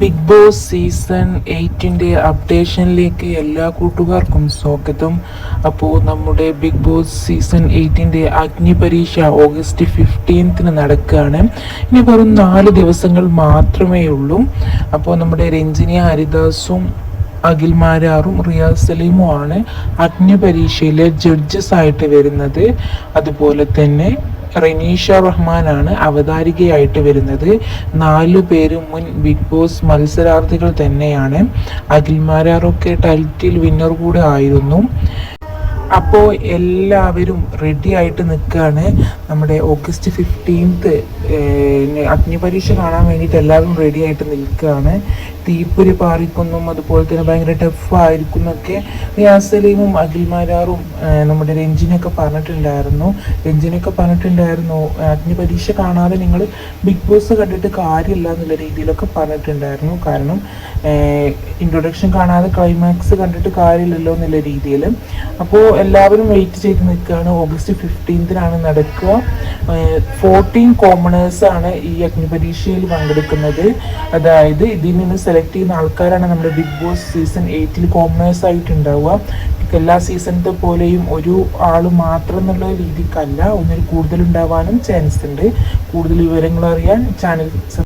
Big boss season 8 അപ്ഡേഷനിലേക്ക് എല്ലാ കൂട്ടുകാർക്കും സ്വാഗതം. അപ്പോൾ നമ്മുടെ ബിഗ് ബോസ് സീസൺ 8 അഗ്നിപരീക്ഷ ഓഗസ്റ്റ് 15 നടക്കുകയാണ്. ഇനി വെറും 4 ദിവസങ്ങൾ മാത്രമേ ഉള്ളൂ. അപ്പോൾ നമ്മുടെ രഞ്ജിനി ഹരിദാസും അഖിൽമാരാറും റിയാസ് സലീമുമാണ് അഗ്നിപരീക്ഷയിലെ ജഡ്ജസ് ആയിട്ട് വരുന്നത്. അതുപോലെ തന്നെ റെനീഷ റഹ്മാനാണ് അവതാരികയായിട്ട് വരുന്നത്. 4 പേരും മുൻ ബിഗ് ബോസ് മത്സരാർത്ഥികൾ തന്നെയാണ്. അഖിൽമാരാറൊക്കെ ടൈറ്റിൽ വിന്നർ കൂടെ ആയിരുന്നു. അപ്പോൾ എല്ലാവരും റെഡി ആയിട്ട് നിൽക്കുകയാണ്. നമ്മുടെ ഓഗസ്റ്റ് 15 അഗ്നിപരീക്ഷ കാണാൻ വേണ്ടിയിട്ട് എല്ലാവരും റെഡി ആയിട്ട് നിൽക്കുകയാണ്. തീപ്പൊരി പാറിക്കുന്നും അതുപോലെ തന്നെ ഭയങ്കര ടഫായിരിക്കും എന്നൊക്കെ റിയാസ് സലീമും അഖിൽമാരാറും നമ്മുടെ രഞ്ജിനൊക്കെ പറഞ്ഞിട്ടുണ്ടായിരുന്നു. അഗ്നിപരീക്ഷ കാണാതെ നിങ്ങൾ ബിഗ് ബോസ് കണ്ടിട്ട് കാര്യമില്ല എന്നുള്ള രീതിയിലൊക്കെ പറഞ്ഞിട്ടുണ്ടായിരുന്നു. കാരണം ഇൻട്രൊഡക്ഷൻ കാണാതെ ക്ലൈമാക്സ് കണ്ടിട്ട് കാര്യമില്ലല്ലോ എന്നുള്ള രീതിയിൽ. അപ്പോൾ എല്ലാവരും വെയിറ്റ് ചെയ്ത് നിൽക്കുകയാണ്. ഓഗസ്റ്റ് 15 നടക്കുക. 14 കോമണേഴ്സാണ് ഈ അഗ്നിപരീക്ഷയിൽ പങ്കെടുക്കുന്നത്. അതായത് ഇതിൽ നിന്ന് സെലക്ട് ചെയ്യുന്ന ആൾക്കാരാണ് നമ്മുടെ ബിഗ് ബോസ് സീസൺ 8 കോമണേഴ്സ് ആയിട്ടുണ്ടാവുക. എല്ലാ സീസണത്തെ പോലെയും ഒരു ആൾ മാത്രം എന്നുള്ള രീതിക്കല്ല, ഒന്നിൽ കൂടുതൽ ഉണ്ടാവാനും ചാൻസ് ഉണ്ട്. കൂടുതൽ വിവരങ്ങൾ അറിയാൻ ചാനൽ